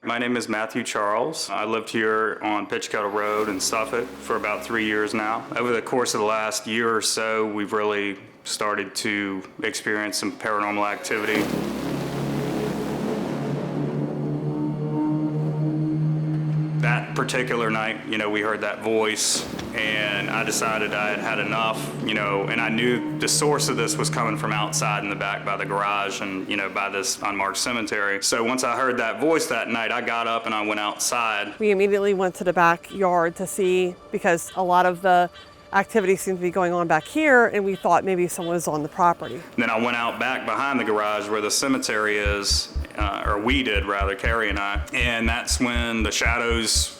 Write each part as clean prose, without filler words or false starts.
My name is Matthew Charles. I lived here on Pitchkettle Road in Suffolk for about 3 years now. Over the course of the last year or so, we've really started to experience some paranormal activity. That particular night, we heard that voice, and I decided I had had enough, and I knew the source of this was coming from outside in the back by the garage and, by this unmarked cemetery. So once I heard that voice that night, I got up and I went outside. We immediately went to the backyard to see, because a lot of the activity seemed to be going on back here, and we thought maybe someone was on the property. Then I went out back behind the garage where the cemetery is, or we did rather, Carrie and I, and that's when the shadows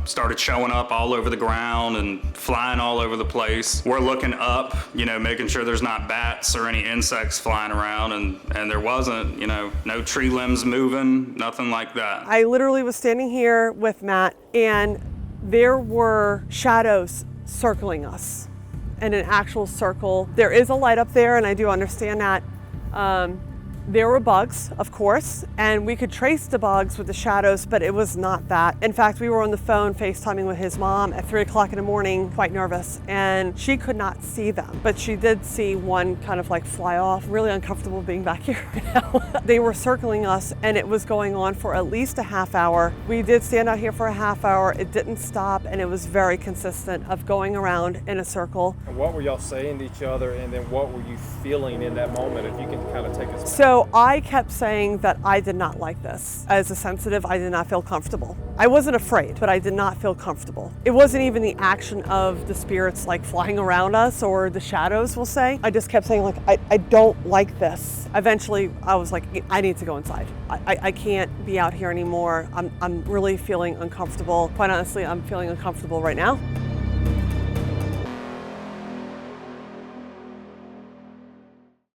started showing up all over the ground and flying all over the place. We're looking up, making sure there's not bats or any insects flying around, and there wasn't, no tree limbs moving, nothing like that. I literally was standing here with Matt, and there were shadows circling us in an actual circle. There is a light up there, and I do understand that. There were bugs, of course, and we could trace the bugs with the shadows, but it was not that. In fact, we were on the phone FaceTiming with his mom at 3 o'clock in the morning, quite nervous, and she could not see them, but she did see one kind of like fly off. Really uncomfortable being back here right now. They were circling us, and it was going on for at least a half hour. We did stand out here for a half hour. It didn't stop, and it was very consistent of going around in a circle. And what were y'all saying to each other, and then what were you feeling in that moment, if you can kind of take us back? So I kept saying that I did not like this. As a sensitive, I did not feel comfortable. I wasn't afraid, but I did not feel comfortable. It wasn't even the action of the spirits like flying around us, or the shadows, we'll say. I just kept saying like, I don't like this. Eventually I was like, I need to go inside. I can't be out here anymore. I'm really feeling uncomfortable. Quite honestly, I'm feeling uncomfortable right now.